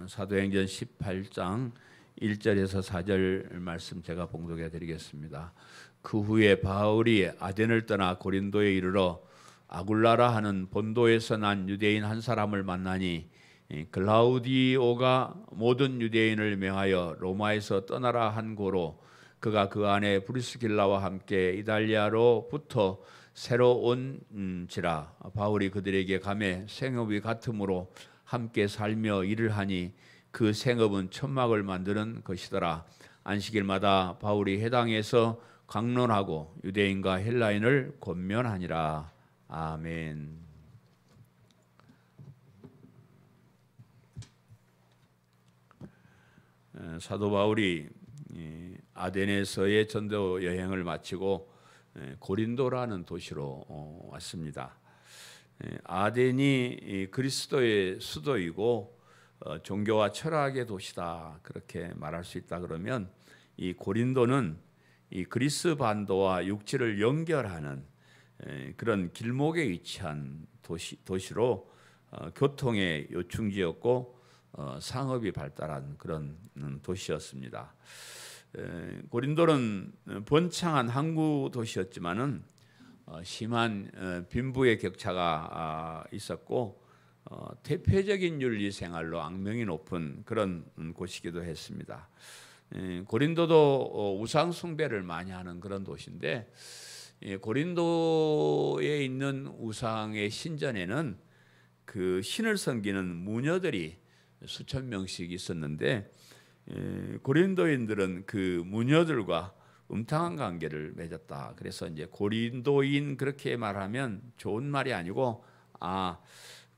사도행전 18장 1절에서 4절 말씀 제가 봉독해 드리겠습니다. 그 후에 바울이 아덴을 떠나 고린도에 이르러 아굴라라 하는 본도에서 난 유대인 한 사람을 만나니 글라우디오가 모든 유대인을 명하여 로마에서 떠나라 한 고로 그가 그 안에 브리스길라와 함께 이달리아로부터 새로 온지라. 바울이 그들에게 가매 생업이 같으므로 함께 살며 일을 하니 그 생업은 천막을 만드는 것이더라. 안식일마다 바울이 회당에서 강론하고 유대인과 헬라인을 권면하니라. 아멘. 사도 바울이 아덴에서의 전도 여행을 마치고 고린도라는 도시로 왔습니다. 아덴이 그리스도의 수도이고 종교와 철학의 도시다, 그렇게 말할 수 있다. 그러면 이 고린도는 이 그리스 반도와 육지를 연결하는 그런 길목에 위치한 도시로 교통의 요충지였고 상업이 발달한 그런 도시였습니다. 고린도는 번창한 항구 도시였지만은 심한 빈부의 격차가 있었고 대표적인 윤리 생활로 악명이 높은 그런 곳이기도 했습니다. 고린도도 우상 숭배를 많이 하는 그런 도시인데, 고린도에 있는 우상의 신전에는 그 신을 섬기는 무녀들이 수천 명씩 있었는데, 고린도인들은 그 무녀들과 음탕한 관계를 맺었다. 그래서 이제 고린도인 그렇게 말하면 좋은 말이 아니고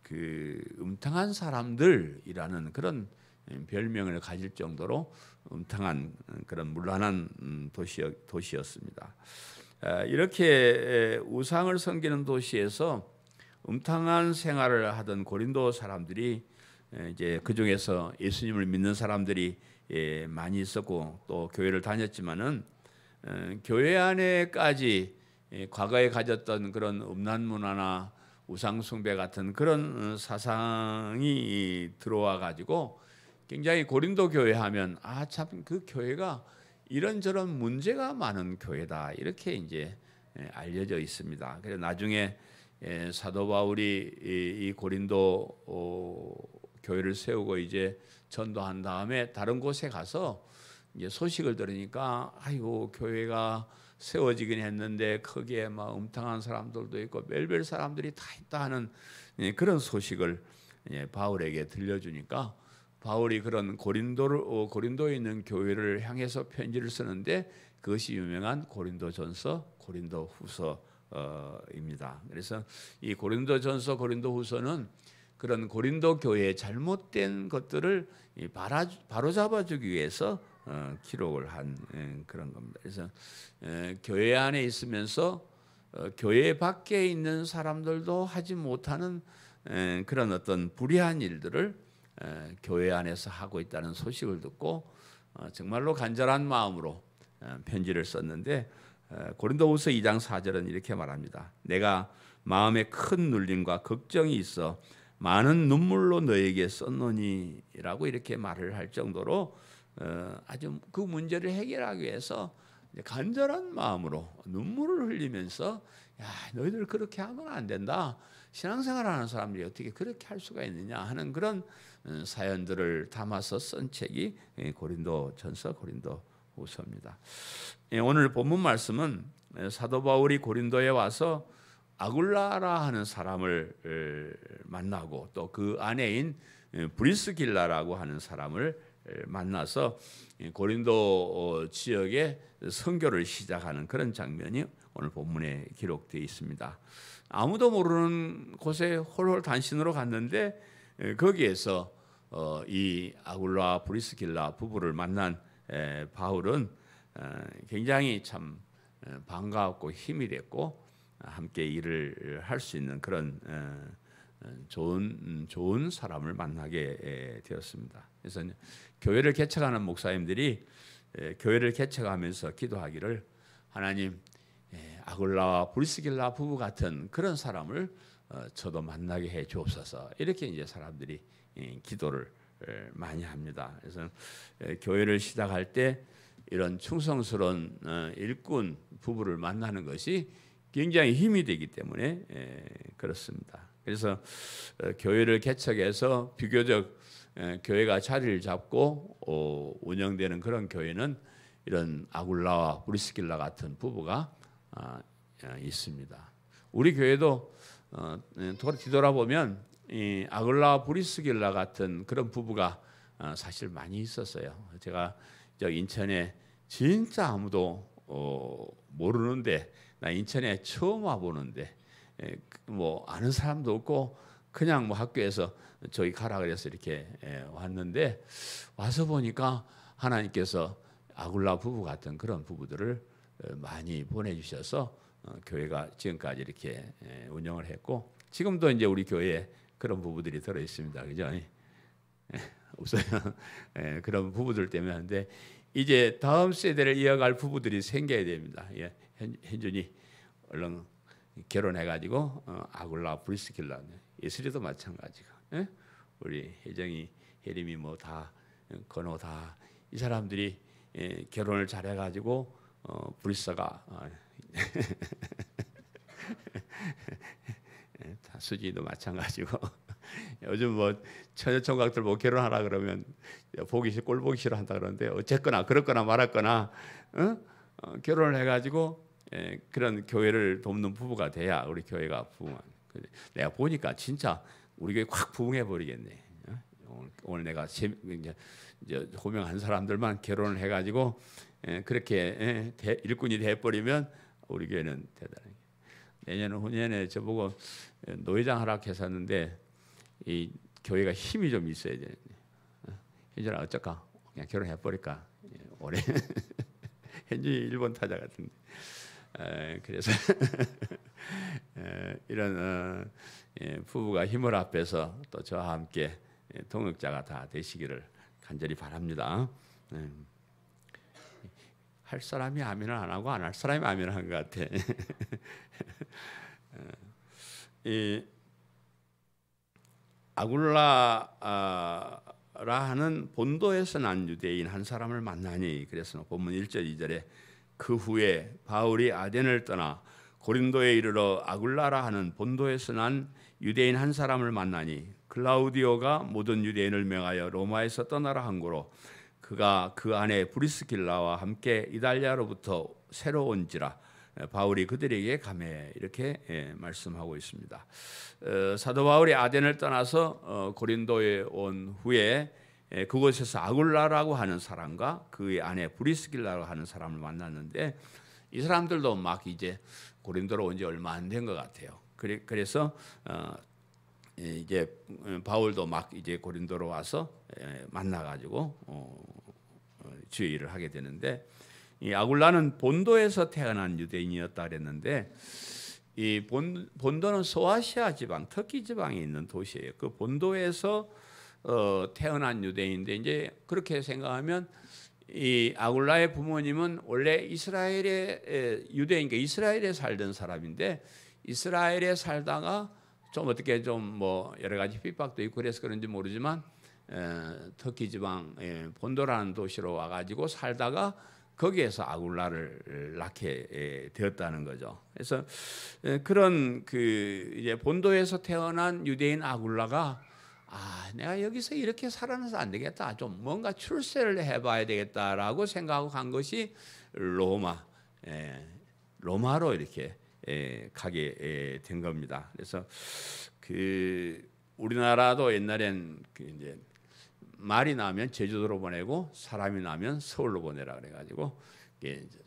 그 음탕한 사람들이라는 그런 별명을 가질 정도로 음탕한 그런 문란한 도시였습니다. 이렇게 우상을 섬기는 도시에서 음탕한 생활을 하던 고린도 사람들이 이제 그 중에서 예수님을 믿는 사람들이 많이 있었고 또 교회를 다녔지만은 교회 안에까지 과거에 가졌던 그런 음란 문화나 우상 숭배 같은 그런 사상이 들어와 가지고 굉장히 고린도 교회 하면 참 그 교회가 이런저런 문제가 많은 교회다, 이렇게 이제 알려져 있습니다. 그래서 나중에 사도 바울이 이 고린도 교회를 세우고 이제 전도한 다음에 다른 곳에 가서 이제 소식을 들으니까 아이고 교회가 세워지긴 했는데 거기에 막 음탕한 사람들도 있고 별별 사람들이 다 있다 하는 그런 소식을 바울에게 들려주니까 바울이 그런 고린도에 있는 교회를 향해서 편지를 쓰는데 그것이 유명한 고린도전서, 고린도후서입니다. 그래서 이 고린도전서, 고린도후서는 그런 고린도 교회의 잘못된 것들을 바로잡아주기 위해서 기록을 한 그런 겁니다. 그래서 교회 안에 있으면서 교회 밖에 있는 사람들도 하지 못하는 그런 어떤 불의한 일들을 교회 안에서 하고 있다는 소식을 듣고 정말로 간절한 마음으로 편지를 썼는데, 고린도후서 2장 4절은 이렇게 말합니다. 내가 마음에 큰 눌림과 걱정이 있어 많은 눈물로 너에게 썼노니라고 이렇게 말을 할 정도로 아주 그 문제를 해결하기 위해서 간절한 마음으로 눈물을 흘리면서 너희들 그렇게 하면 안 된다, 신앙생활하는 사람들이 어떻게 그렇게 할 수가 있느냐 하는 그런 사연들을 담아서 쓴 책이 고린도전서, 고린도후서입니다. 오늘 본문 말씀은 사도 바울이 고린도에 와서 아굴라라 하는 사람을 만나고 또 그 아내인 브리스길라라고 하는 사람을 만나서 고린도 지역에 선교를 시작하는 그런 장면이 오늘 본문에 기록되어 있습니다. 아무도 모르는 곳에 홀홀 단신으로 갔는데 거기에서 이 아굴라 브리스길라 부부를 만난 바울은 굉장히 참 반가웠고 힘이 됐고 함께 일을 할 수 있는 그런 좋은 사람을 만나게 되었습니다. 그래서 교회를 개척하는 목사님들이 교회를 개척하면서 기도하기를, 하나님 아굴라와 브리스길라 부부 같은 그런 사람을 저도 만나게 해 주옵소서, 이렇게 이제 사람들이 기도를 많이 합니다. 그래서 교회를 시작할 때 이런 충성스러운 일꾼 부부를 만나는 것이 굉장히 힘이 되기 때문에 그렇습니다. 그래서 교회를 개척해서 비교적 교회가 자리를 잡고 운영되는 그런 교회는 이런 아굴라와 브리스길라 같은 부부가 있습니다. 우리 교회도 뒤돌아보면 이 아굴라와 브리스길라 같은 그런 부부가 사실 많이 있었어요. 제가 저 인천에 진짜 아무도 모르는데, 나 인천에 처음 와보는데 뭐 아는 사람도 없고 그냥 뭐 학교에서 저기 가라 그래서 이렇게 왔는데, 와서 보니까 하나님께서 아굴라 부부 같은 그런 부부들을 많이 보내주셔서 교회가 지금까지 이렇게 운영을 했고, 지금도 이제 우리 교회에 그런 부부들이 들어 있습니다. 그죠? 없어요. 그런 부부들 때문에 하는데, 이제 다음 세대를 이어갈 부부들이 생겨야 됩니다. 현준이 얼른 결혼해가지고 아굴라 브리스길라, 예슬이도 마찬가지고, 우리 혜정이, 혜림이 뭐 다 건호 다 이 사람들이 결혼을 잘해가지고 브리스가 수지도 마찬가지고 요즘 뭐 처녀총각들 뭐 결혼하라 그러면 꼴 보기 싫어 한다 그러는데, 어쨌거나 그렇거나 말았거나 결혼을 해가지고 그런 교회를 돕는 부부가 돼야 우리 교회가 부흥한. 내가 보니까 진짜 우리 교회 확 부흥해 버리겠네. 오늘 내가 이제 호명한 사람들만 결혼을 해가지고 그렇게 일꾼이 돼버리면 우리 교회는 대단해. 내년 후년에 저보고 노회장 하락했었는데 이 교회가 힘이 좀 있어야 돼. 현준아 어쩔까? 그냥 결혼해 버릴까? 올해 현준이 일본 타자 같은데. 그래서 이런 부부가 힘을 합해서 또 저와 함께 동역자가 다 되시기를 간절히 바랍니다. 할 사람이 아멘을 안 하고 안 할 사람이 아멘을 한 것 같아. 이 아굴라라 하는 본도에서 난 유대인 한 사람을 만나니, 그래서 본문 1절 2절에 그 후에 바울이 아덴을 떠나 고린도에 이르러 아굴라라 하는 본도에서 난 유대인 한 사람을 만나니, 클라우디오가 모든 유대인을 명하여 로마에서 떠나라 한 고로 그가 그 안에 브리스길라와 함께 이달리아로부터 새로 온지라 바울이 그들에게 가매, 이렇게 말씀하고 있습니다. 사도 바울이 아덴을 떠나서 고린도에 온 후에 그곳에서 아굴라라고 하는 사람과 그 안에 브리스길라라고 하는 사람을 만났는데, 이 사람들도 막 이제 고린도로 온 지 얼마 안 된 것 같아요. 그래서 이제 바울도 막 이제 고린도로 와서 만나가지고 주의 일을 하게 되는데, 이 아굴라는 본도에서 태어난 유대인이었다 그랬는데, 이 본도는 소아시아 지방, 터키 지방에 있는 도시예요. 그 본도에서 태어난 유대인인데, 이제 그렇게 생각하면 이 아굴라의 부모님은 원래 이스라엘의 유대인이니까 이스라엘에 살던 사람인데, 이스라엘에 살다가 좀 어떻게 좀 뭐 여러 가지 핍박도 있고 그래서 그런지 모르지만 터키 지방 본도라는 도시로 와가지고 살다가 거기에서 아굴라를 낳게 되었다는 거죠. 그래서 그런 그 이제 본도에서 태어난 유대인 아굴라가 내가 여기서 이렇게 살아나서 안 되겠다, 좀 뭔가 출세를 해봐야 되겠다라고 생각하고 간 것이 로마로 이렇게 가게 된 겁니다. 그래서 그 우리나라도 옛날엔 그 이제 말이 나면 제주도로 보내고 사람이 나면 서울로 보내라 그래가지고,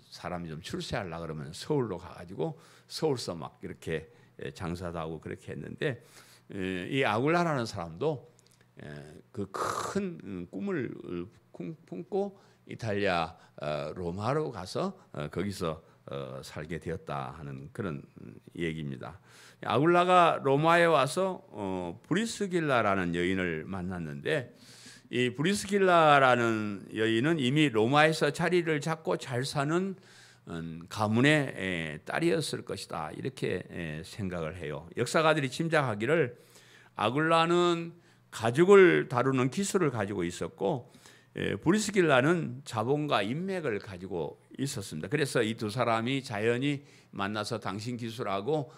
사람이 좀 출세하려 그러면 서울로 가가지고 서울서 막 이렇게 장사도 하고 그렇게 했는데, 이 아굴라라는 사람도 그 큰 꿈을 품고 이탈리아 로마로 가서 거기서 살게 되었다 하는 그런 얘기입니다. 아굴라가 로마에 와서 브리스길라라는 여인을 만났는데, 이 브리스길라라는 여인은 이미 로마에서 자리를 잡고 잘 사는 가문의 딸이었을 것이다, 이렇게 생각을 해요. 역사가들이 짐작하기를 아굴라는 가죽을 다루는 기술을 가지고 있었고 브리스길라는 자본과 인맥을 가지고 있었습니다. 그래서 이 두 사람이 자연히 만나서 당신 기술하고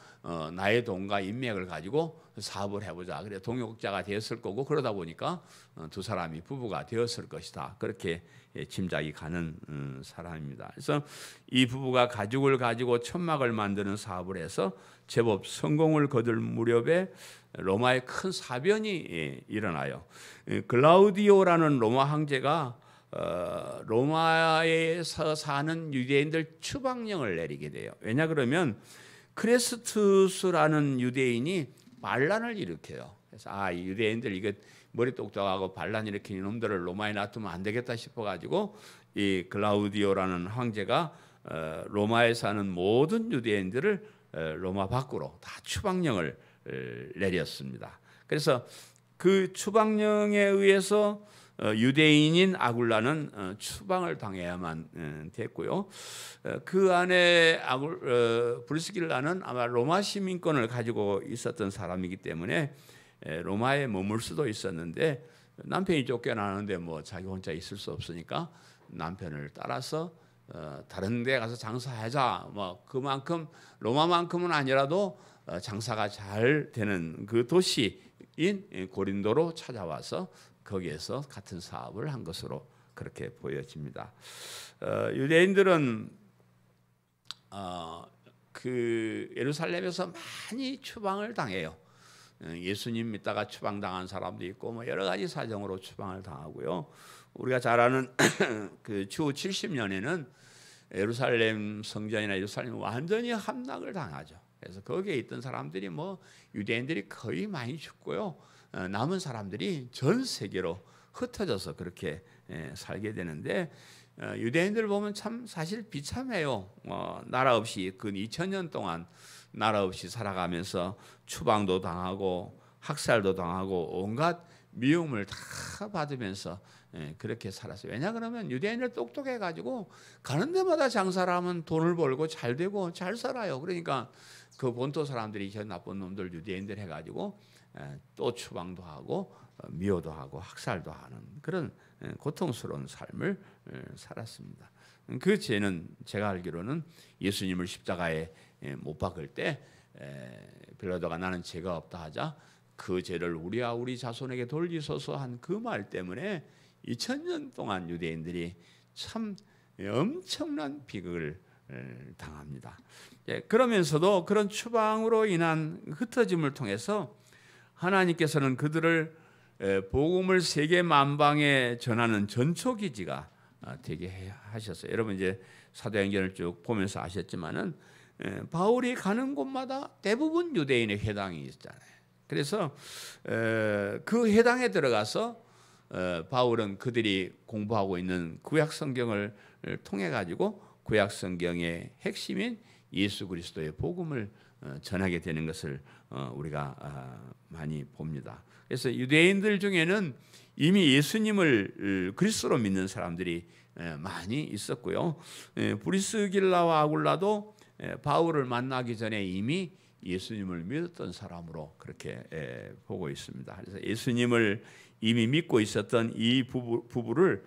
나의 돈과 인맥을 가지고 사업을 해보자. 그래 동역자가 되었을 거고 그러다 보니까 두 사람이 부부가 되었을 것이다. 그렇게 짐작이 가는 사람입니다. 그래서 이 부부가 가죽을 가지고 천막을 만드는 사업을 해서 제법 성공을 거둘 무렵에 로마에 큰 사변이 일어나요. 글라우디오라는 로마 황제가 로마에서 사는 유대인들 추방령을 내리게 돼요. 왜냐 그러면 크레스투스라는 유대인이 반란을 일으켜요. 그래서 이 유대인들 이거 머리 똑똑하고 반란 일으킨 놈들을 로마에 놔두면 안 되겠다 싶어가지고 이 글라우디오라는 황제가 로마에 사는 모든 유대인들을 로마 밖으로 다 추방령을 내렸습니다. 그래서 그 추방령에 의해서 유대인인 아굴라는 추방을 당해야만 됐고요. 그 안에 브리스길라는 아마 로마 시민권을 가지고 있었던 사람이기 때문에 로마에 머물 수도 있었는데 남편이 쫓겨나는데 뭐 자기 혼자 있을 수 없으니까 남편을 따라서 다른 데 가서 장사하자. 뭐 그만큼 로마만큼은 아니라도 장사가 잘 되는 그 도시인 고린도로 찾아와서 거기에서 같은 사업을 한 것으로 그렇게 보여집니다. 유대인들은 그 예루살렘에서 많이 추방을 당해요. 예수님 믿다가 추방당한 사람도 있고 뭐 여러 가지 사정으로 추방을 당하고요. 우리가 잘 아는 그 추후 70년에는 예루살렘 성전이나 예루살렘이 완전히 함락을 당하죠. 그래서 거기에 있던 사람들이 뭐 유대인들이 거의 많이 죽고요. 남은 사람들이 전 세계로 흩어져서 그렇게 살게 되는데 유대인들 보면 참 사실 비참해요. 나라 없이 근 2000년 동안 나라 없이 살아가면서 추방도 당하고 학살도 당하고 온갖 미움을 다 받으면서 그렇게 살았어요. 왜냐 그러면 유대인들 똑똑해가지고 가는 데마다 장사를 하면 돈을 벌고 잘 되고 잘 살아요. 그러니까 그 본토 사람들이 저 나쁜 놈들 유대인들 해가지고 또 추방도 하고 미워도 하고 학살도 하는 그런 고통스러운 삶을 살았습니다. 그 죄는 제가 알기로는 예수님을 십자가에 못 박을 때 빌라도가 나는 죄가 없다 하자 그 죄를 우리와 우리 자손에게 돌리소서 한 그 말 때문에 2000년 동안 유대인들이 참 엄청난 비극을 당합니다. 그러면서도 그런 추방으로 인한 흩어짐을 통해서 하나님께서는 그들을 복음을 세계 만방에 전하는 전초기지가 되게 하셨어요. 여러분 이제 사도행전을 쭉 보면서 아셨지만은 바울이 가는 곳마다 대부분 유대인의 회당이 있잖아요. 그래서 그 회당에 들어가서 바울은 그들이 공부하고 있는 구약 성경을 통해 가지고 구약 성경의 핵심인 예수 그리스도의 복음을 전하게 되는 것을 우리가 많이 봅니다. 그래서 유대인들 중에는 이미 예수님을 그리스도로 믿는 사람들이 많이 있었고요. 브리스길라와 아굴라도 바울을 만나기 전에 이미 예수님을 믿었던 사람으로 그렇게 보고 있습니다. 그래서 예수님을 이미 믿고 있었던 이 부부를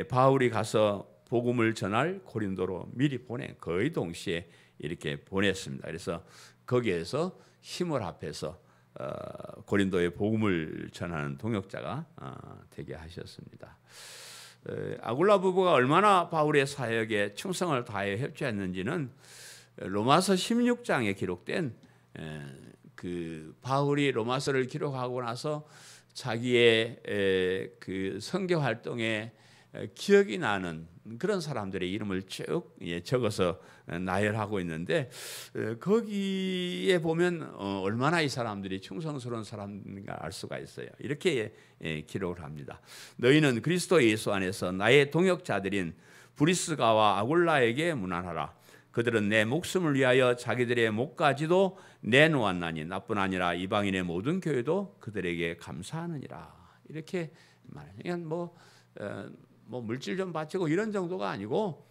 바울이 가서 복음을 전할 고린도로 미리 보내 거의 동시에 이렇게 보냈습니다. 그래서 거기에서 힘을 합해서 고린도의 복음을 전하는 동역자가 되게 하셨습니다. 아굴라 부부가 얼마나 바울의 사역에 충성을 다해 협조했는지는 로마서 16장에 기록된 그 바울이 로마서를 기록하고 나서 자기의 그 선교 활동에 기억이 나는 그런 사람들의 이름을 쭉 적어서 나열하고 있는데 거기에 보면 얼마나 이 사람들이 충성스러운 사람인가 알 수가 있어요. 이렇게 기록을 합니다. 너희는 그리스도 예수 안에서 나의 동역자들인 브리스가와 아굴라에게 문안하라. 그들은 내 목숨을 위하여 자기들의 목까지도 내놓았나니 나뿐 아니라 이방인의 모든 교회도 그들에게 감사하느니라. 이렇게 말해요. 그냥 뭐 물질 좀 바치고 이런 정도가 아니고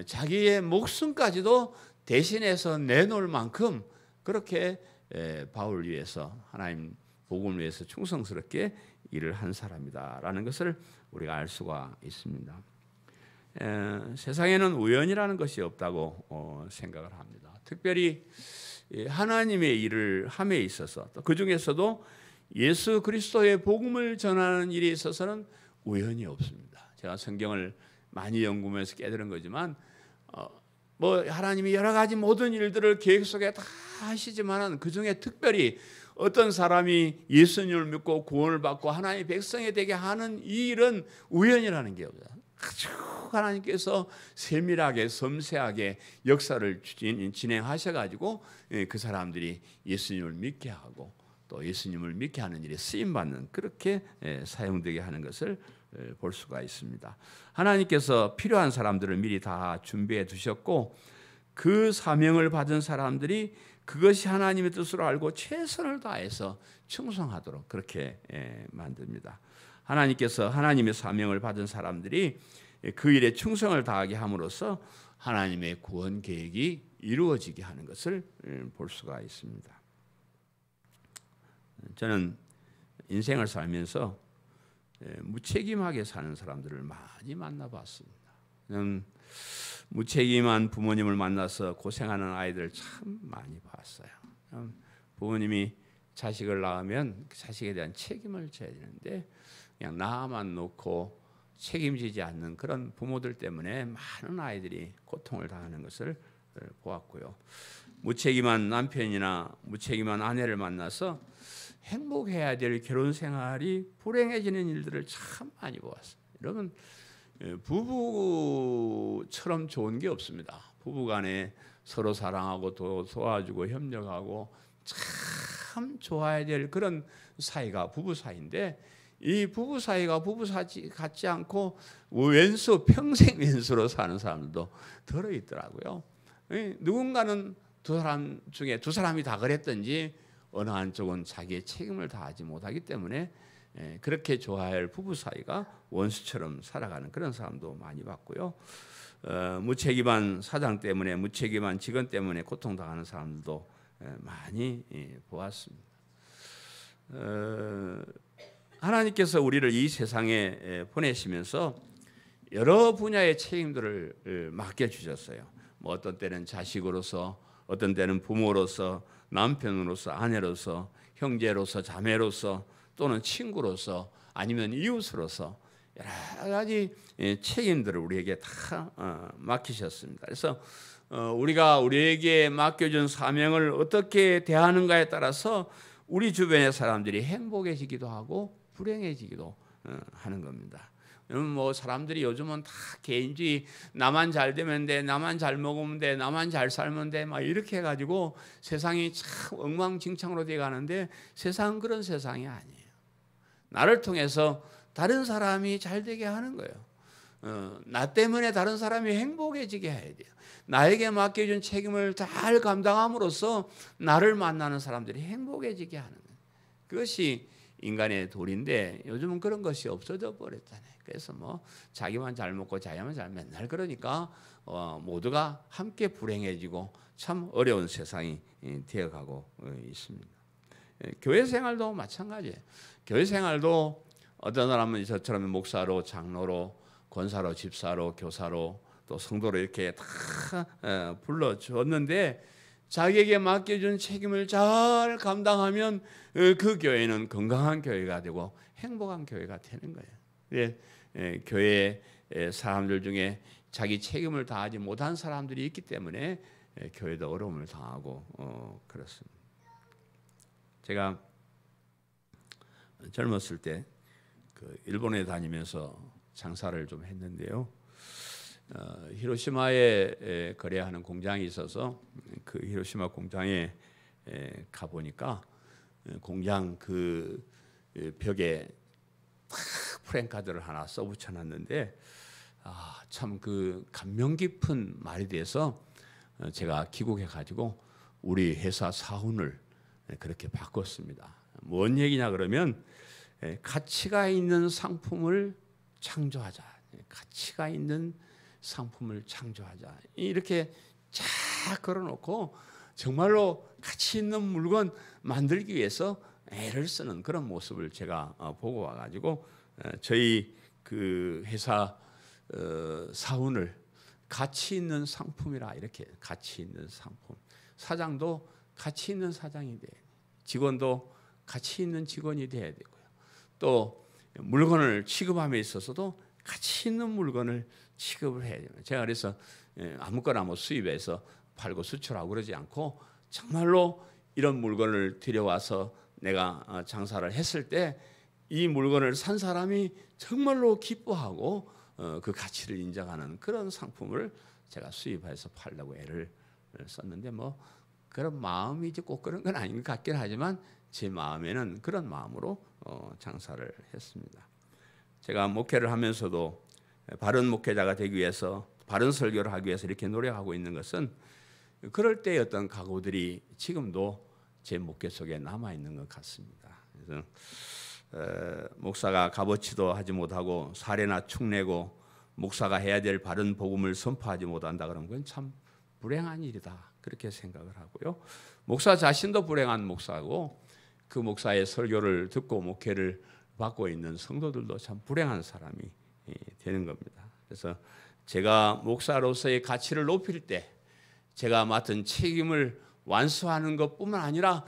자기의 목숨까지도 대신해서 내놓을 만큼 그렇게 바울 위해서 하나님 복음을 위해서 충성스럽게 일을 한 사람이다라는 것을 우리가 알 수가 있습니다. 세상에는 우연이라는 것이 없다고 생각을 합니다. 특별히 하나님의 일을 함에 있어서 또 그 중에서도 예수 그리스도의 복음을 전하는 일에 있어서는 우연이 없습니다. 제가 성경을 많이 연구하면서 깨달은 거지만 뭐 하나님이 여러 가지 모든 일들을 계획 속에 다 하시지만은 그 중에 특별히 어떤 사람이 예수님을 믿고 구원을 받고 하나님의 백성이 되게 하는 이 일은 우연이라는 게 없어요. 아주 하나님께서 세밀하게 섬세하게 역사를 진행하셔가지고 그 사람들이 예수님을 믿게 하고 또 예수님을 믿게 하는 일에 쓰임받는 그렇게 사용되게 하는 것을 볼 수가 있습니다. 하나님께서 필요한 사람들을 미리 다 준비해 두셨고 그 사명을 받은 사람들이 그것이 하나님의 뜻으로 알고 최선을 다해서 충성하도록 그렇게 만듭니다. 하나님께서 하나님의 사명을 받은 사람들이 그 일에 충성을 다하게 함으로써 하나님의 구원 계획이 이루어지게 하는 것을 볼 수가 있습니다. 저는 인생을 살면서 무책임하게 사는 사람들을 많이 만나봤습니다. 무책임한 부모님을 만나서 고생하는 아이들 참 많이 봤어요. 부모님이 자식을 낳으면 그 자식에 대한 책임을 져야 되는데 그냥 낳아만 놓고 책임지지 않는 그런 부모들 때문에 많은 아이들이 고통을 당하는 것을 보았고요. 무책임한 남편이나 무책임한 아내를 만나서 행복해야 될 결혼 생활이 불행해지는 일들을 참 많이 보았어요. 여러분 부부처럼 좋은 게 없습니다. 부부간에 서로 사랑하고 도와주고 협력하고 참 좋아야 될 그런 사이가 부부 사이인데 이 부부 사이가 부부 사이 같지 않고 평생 왼수로 사는 사람들도 들어 있더라고요. 누군가는 두 사람 중에 두 사람이 다 그랬든지 어느 한쪽은 자기의 책임을 다하지 못하기 때문에 그렇게 좋아야 할 부부 사이가 원수처럼 살아가는 그런 사람도 많이 봤고요. 무책임한 사장 때문에 무책임한 직원 때문에 고통당하는 사람들도 많이 보았습니다. 하나님께서 우리를 이 세상에 보내시면서 여러 분야의 책임들을 맡겨주셨어요. 뭐 어떤 때는 자식으로서, 어떤 때는 부모로서, 남편으로서, 아내로서, 형제로서, 자매로서, 또는 친구로서, 아니면 이웃으로서 여러 가지 책임들을 우리에게 다 맡기셨습니다. 그래서 우리가 우리에게 맡겨준 사명을 어떻게 대하는가에 따라서 우리 주변의 사람들이 행복해지기도 하고 불행해지기도 하는 겁니다. 뭐 사람들이 요즘은 다 개인주의, 나만 잘 되면 돼, 나만 잘 먹으면 돼, 나만 잘 살면 돼, 막 이렇게 해가지고 세상이 참 엉망진창으로 돼가는데 세상은 그런 세상이 아니에요. 나를 통해서 다른 사람이 잘 되게 하는 거예요. 나 때문에 다른 사람이 행복해지게 해야 돼요. 나에게 맡겨준 책임을 잘 감당함으로써 나를 만나는 사람들이 행복해지게 하는 거예요. 그것이 인간의 도리인데 요즘은 그런 것이 없어져 버렸잖아요. 그래서 뭐 자기만 잘 먹고 자기만 잘 맨날 그러니까 모두가 함께 불행해지고 참 어려운 세상이 되어가고 있습니다. 교회 생활도 마찬가지예요. 교회 생활도 어떤 사람은 저처럼 목사로, 장로로, 권사로, 집사로, 교사로 또 성도로 이렇게 다 불러줬는데 자기에게 맡겨준 책임을 잘 감당하면 그 교회는 건강한 교회가 되고 행복한 교회가 되는 거예요. 교회 사람들 중에 자기 책임을 다하지 못한 사람들이 있기 때문에 교회도 어려움을 당하고 그렇습니다. 제가 젊었을 때 그 일본에 다니면서 장사를 좀 했는데요. 히로시마에 거래하는 공장이 있어서 그 히로시마 공장에 가 보니까 공장 그 벽에 프랭카드를 하나 써붙여놨는데 참 그 감명 깊은 말이 돼서 제가 귀국해 가지고 우리 회사 사훈을 그렇게 바꿨습니다. 뭔 얘기냐 그러면 가치가 있는 상품을 창조하자. 가치가 있는 상품을 창조하자. 이렇게 쫙 걸어놓고 정말로 가치 있는 물건 만들기 위해서 애를 쓰는 그런 모습을 제가 보고 와가지고 저희 그 회사 사원을 가치 있는 상품이라 이렇게 가치 있는 상품. 사장도 가치 있는 사장이 돼. 직원도 가치 있는 직원이 돼야 되고요. 또 물건을 취급함에 있어서도 가치 있는 물건을 취급을 해야 돼요. 제가 그래서 아무거나 뭐 수입해서 팔고 수출하고 그러지 않고 정말로 이런 물건을 들여와서 내가 장사를 했을 때 이 물건을 산 사람이 정말로 기뻐하고 그 가치를 인정하는 그런 상품을 제가 수입해서 팔려고 애를 썼는데 뭐 그런 마음이지 꼭 그런 건 아닌 것 같긴 하지만 제 마음에는 그런 마음으로 장사를 했습니다. 제가 목회를 하면서도 바른 목회자가 되기 위해서 바른 설교를 하기 위해서 이렇게 노력하고 있는 것은 그럴 때의 어떤 각오들이 지금도 제 목회 속에 남아 있는 것 같습니다. 그래서 목사가 값어치도 하지 못하고 사례나 축내고 목사가 해야 될 바른 복음을 선포하지 못한다 그러면 그건 참 불행한 일이다 그렇게 생각을 하고요. 목사 자신도 불행한 목사고 그 목사의 설교를 듣고 목회를 받고 있는 성도들도 참 불행한 사람이 되는 겁니다. 그래서 제가 목사로서의 가치를 높일 때 제가 맡은 책임을 완수하는 것뿐만 아니라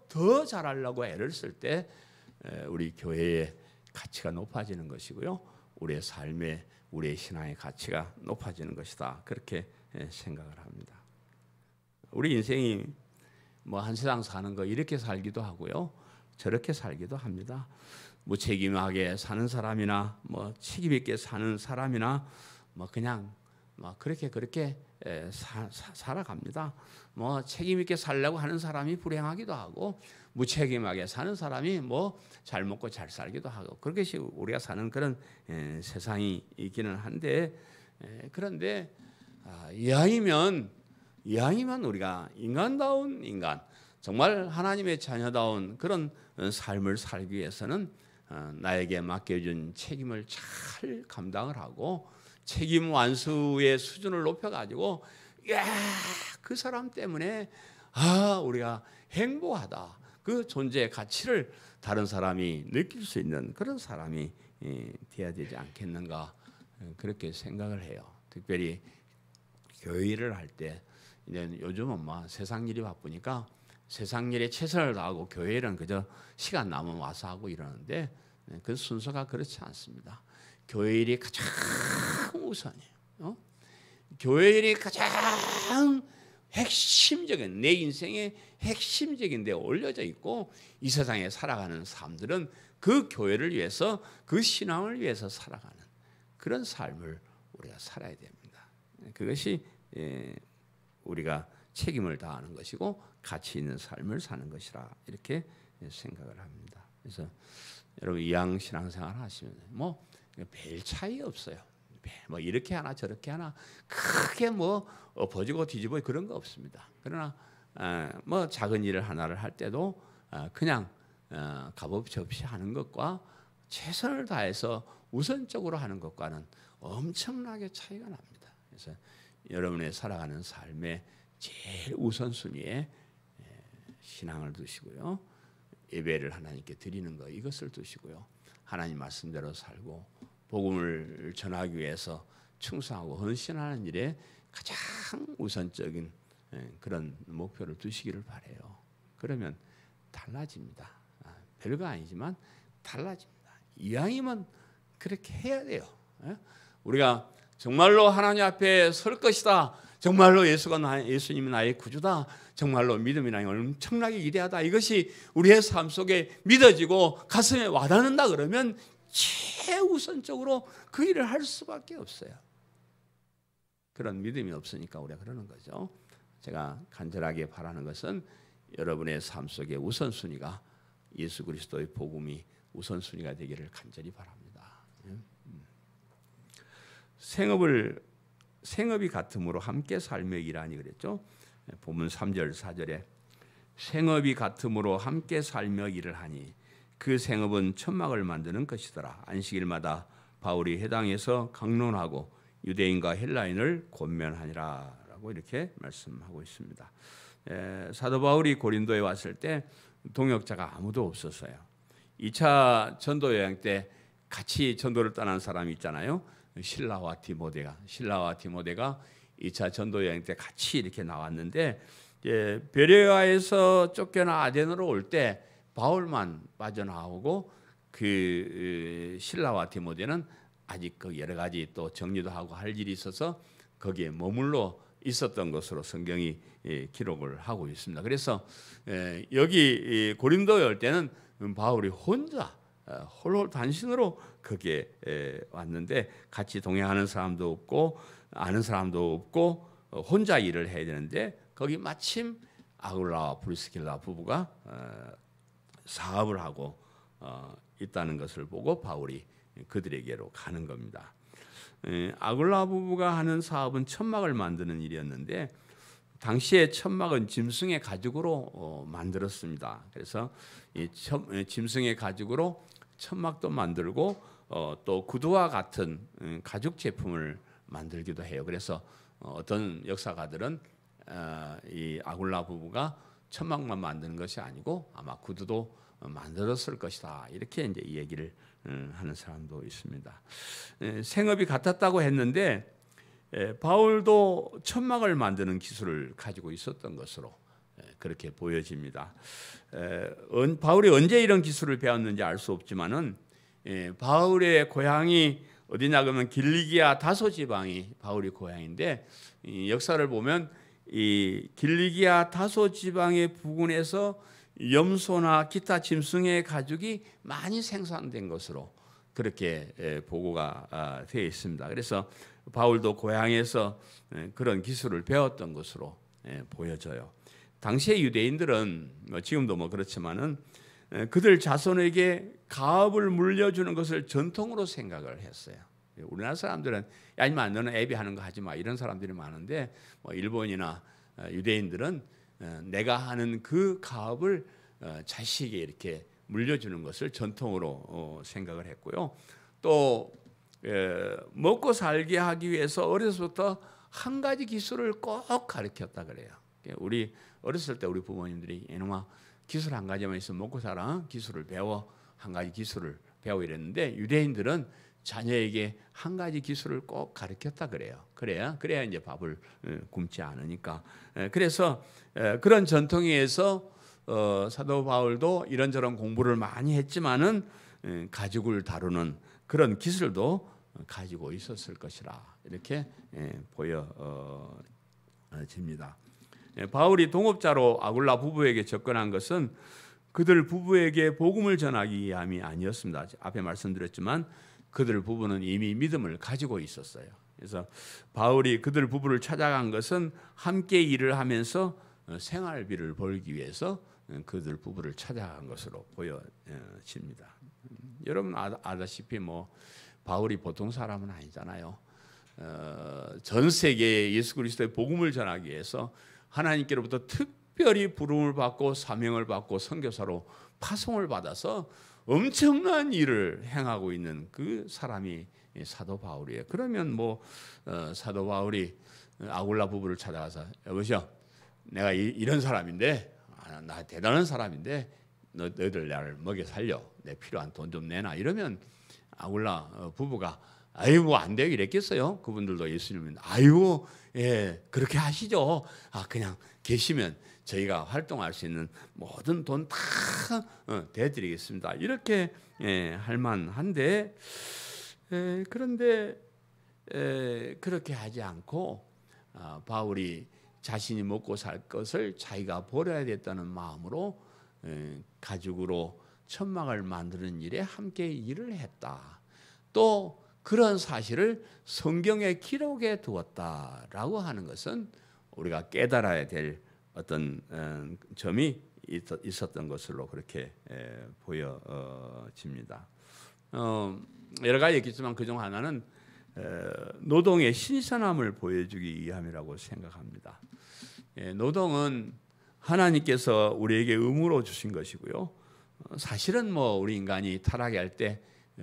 더 잘하려고 애를 쓸 때 우리 교회의 가치가 높아지는 것이고요. 우리의 삶의 우리의 신앙의 가치가 높아지는 것이다. 그렇게 생각을 합니다. 우리 인생이 뭐 한 세상 사는 거 이렇게 살기도 하고요. 저렇게 살기도 합니다. 무책임하게 사는 사람이나 뭐 책임 있게 사는 사람이나 뭐 그냥 뭐 그렇게 살아갑니다. 뭐 책임 있게 살려고 하는 사람이 불행하기도 하고 무책임하게 사는 사람이 뭐 잘 먹고 잘 살기도 하고 그렇게 우리가 사는 그런 세상이 있기는 한데 그런데 이왕이면 우리가 인간다운 인간 정말 하나님의 자녀다운 그런 삶을 살기 위해서는 나에게 맡겨준 책임을 잘 감당을 하고 책임 완수의 수준을 높여가지고 그 사람 때문에 우리가 행복하다. 그 존재의 가치를 다른 사람이 느낄 수 있는 그런 사람이 되어야 되지 않겠는가 그렇게 생각을 해요. 특별히 교회 일을 할 때 이제 요즘은 뭐 세상 일이 바쁘니까 세상 일에 최선을 다하고 교회 일은 그저 시간 남으면 와서 하고 이러는데 그 순서가 그렇지 않습니다. 교회 일이 가장 우선이에요. 교회 일이 가장 핵심적인 내 인생의 핵심적인 데 올려져 있고 이 세상에 살아가는 사람들은 그 교회를 위해서 그 신앙을 위해서 살아가는 그런 삶을 우리가 살아야 됩니다. 그것이 우리가 책임을 다하는 것이고 가치 있는 삶을 사는 것이라 이렇게 생각을 합니다. 그래서 여러분 이왕 신앙생활 하시면 뭐 별 차이 없어요. 뭐 이렇게 하나 저렇게 하나 크게 뭐 엎어지고 뒤집어 그런 거 없습니다. 그러나 뭐 작은 일을 하나를 할 때도 그냥 값없이 없이 하는 것과 최선을 다해서 우선적으로 하는 것과는 엄청나게 차이가 납니다. 그래서 여러분의 살아가는 삶의 제일 우선순위에 신앙을 두시고요. 예배를 하나님께 드리는 것 이것을 두시고요. 하나님 말씀대로 살고 복음을 전하기 위해서 충성하고 헌신하는 일에 가장 우선적인 그런 목표를 두시기를 바라요. 그러면 달라집니다. 별거 아니지만 달라집니다. 이왕이면 그렇게 해야 돼요. 우리가 정말로 하나님 앞에 설 것이다. 정말로 예수님이 나의 구주다. 정말로 믿음이라는 엄청나게 위대하다. 이것이 우리의 삶 속에 믿어지고 가슴에 와닿는다 그러면 최우선적으로 그 일을 할 수밖에 없어요. 그런 믿음이 없으니까 우리가 그러는 거죠. 제가 간절하게 바라는 것은 여러분의 삶 속에 우선순위가 예수 그리스도의 복음이 우선순위가 되기를 간절히 바랍니다. 생업이 같음으로 함께 삶의 일하니 그랬죠. 본문 3절 4절에 생업이 같음으로 함께 살며 일을 하니 그 생업은 천막을 만드는 것이더라. 안식일마다 바울이 회당에서 강론하고 유대인과 헬라인을 권면하니라 라고 이렇게 말씀하고 있습니다. 사도 바울이 고린도에 왔을 때 동역자가 아무도 없었어요. 2차 전도 여행 때 같이 전도를 떠난 사람이 있잖아요. 실라와 디모데가 2차 전도 여행 때 같이 이렇게 나왔는데 베레아에서 쫓겨나 아덴으로 올 때 바울만 빠져나오고 그 실라와 디모데는 아직 그 여러 가지 또 정리도 하고 할 일이 있어서 거기에 머물러 있었던 것으로 성경이 기록을 하고 있습니다. 그래서 여기 고린도에 올 때는 바울이 혼자 홀홀 단신으로 거기에 왔는데 같이 동행하는 사람도 없고 아는 사람도 없고 혼자 일을 해야 되는데 거기 마침 아굴라와 브리스길라 부부가 사업을 하고 있다는 것을 보고 바울이 그들에게로 가는 겁니다. 아굴라 부부가 하는 사업은 천막을 만드는 일이었는데 당시에 천막은 짐승의 가죽으로 만들었습니다. 그래서 이 짐승의 가죽으로 천막도 만들고 또 구두와 같은 가죽 제품을 만들기도 해요. 그래서 어떤 역사가들은 이 아굴라 부부가 천막만 만드는 것이 아니고 아마 구두도 만들었을 것이다. 이렇게 이제 얘기를 하는 사람도 있습니다. 생업이 같았다고 했는데 바울도 천막을 만드는 기술을 가지고 있었던 것으로 그렇게 보여집니다. 바울이 언제 이런 기술을 배웠는지 알 수 없지만은 바울의 고향이 어디냐 그러면 길리기아 다소 지방이 바울의 고향인데 이 역사를 보면 이 길리기아 다소 지방의 부근에서 염소나 기타 짐승의 가죽이 많이 생산된 것으로 그렇게 보고가 되어 있습니다. 그래서 바울도 고향에서 그런 기술을 배웠던 것으로 보여져요. 당시의 유대인들은 지금도 뭐 그렇지만은 그들 자손에게 가업을 물려주는 것을 전통으로 생각을 했어요. 우리나라 사람들은 야 임마 너는 애비하는 거 하지 마 이런 사람들이 많은데 뭐 일본이나 유대인들은 내가 하는 그 가업을 자식에게 이렇게 물려주는 것을 전통으로 생각을 했고요. 또 먹고 살게 하기 위해서 어려서부터 한 가지 기술을 꼭 가르쳤다 그래요. 우리 어렸을 때 우리 부모님들이 이놈아 기술 한 가지만 있으면 먹고 살아 기술을 배워 한 가지 기술을 배워 이랬는데 유대인들은 자녀에게 한 가지 기술을 꼭 가르쳤다 그래요. 그래야 이제 밥을 굶지 않으니까. 그래서 그런 전통에 의해서 사도 바울도 이런저런 공부를 많이 했지만은 가죽을 다루는 그런 기술도 가지고 있었을 것이라 이렇게 보여집니다. 바울이 동업자로 아굴라 부부에게 접근한 것은 그들 부부에게 복음을 전하기 위함이 아니었습니다. 앞에 말씀드렸지만 그들 부부는 이미 믿음을 가지고 있었어요. 그래서 바울이 그들 부부를 찾아간 것은 함께 일을 하면서 생활비를 벌기 위해서 그들 부부를 찾아간 것으로 보여집니다. 여러분 아다시피 뭐 바울이 보통 사람은 아니잖아요. 전 세계에 예수 그리스도의 복음을 전하기 위해서 하나님께로부터 특별히 부름을 받고 사명을 받고 선교사로 파송을 받아서 엄청난 일을 행하고 있는 그 사람이 사도 바울이에요. 그러면 뭐 사도 바울이 아굴라 부부를 찾아가서 여보시오, 내가 이런 사람인데 나 대단한 사람인데 너희들 나를 먹여 살려 내 필요한 돈 좀 내놔 이러면 아굴라 부부가 아이고 뭐 안 되고 이랬겠어요. 그분들도 예수님은 아이고 예 그렇게 하시죠. 그냥 계시면 저희가 활동할 수 있는 모든 돈 다 대드리겠습니다. 이렇게 할 만한데 그런데 그렇게 하지 않고 바울이 자신이 먹고 살 것을 자기가 버려야 됐다는 마음으로 가죽으로 천막을 만드는 일에 함께 일을 했다. 또 그런 사실을 성경에 기록해 두었다라고 하는 것은 우리가 깨달아야 될 어떤 점이 있었던 것으로 그렇게 보여집니다. 여러 가지 있겠지만 그중 하나는 노동의 신선함을 보여주기 위함이라고 생각합니다. 노동은 하나님께서 우리에게 의무로 주신 것이고요. 사실은 뭐 우리 인간이 타락할 때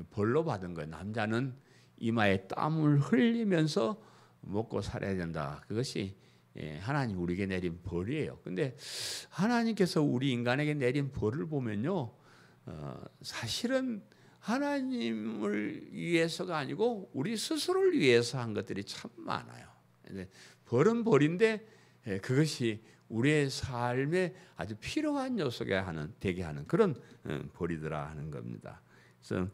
벌로 받은 거예요. 남자는 이마에 땀을 흘리면서 먹고 살아야 된다. 그것이 하나님 우리에게 내린 벌이에요. 근데 하나님께서 우리 인간에게 내린 벌을 보면요, 사실은 하나님을 위해서가 아니고 우리 스스로를 위해서 한 것들이 참 많아요. 벌은 벌인데 그것이 우리의 삶에 아주 필요한 요소가 되게 하는 그런 벌이더라 하는 겁니다. 그래서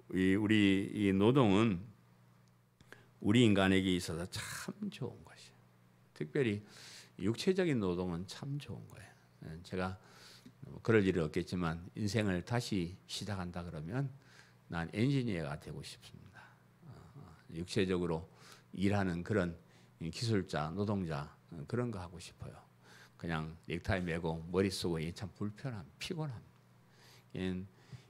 우리 이 노동은 우리 인간에게 있어서 참 좋은 것이에요. 특별히 육체적인 노동은 참 좋은 거예요. 제가 그럴 일은 없겠지만 인생을 다시 시작한다 그러면 난 엔지니어가 되고 싶습니다. 육체적으로 일하는 그런 기술자, 노동자 그런 거 하고 싶어요. 그냥 넥타이 매고 머리 쓰고 참 피곤합니다.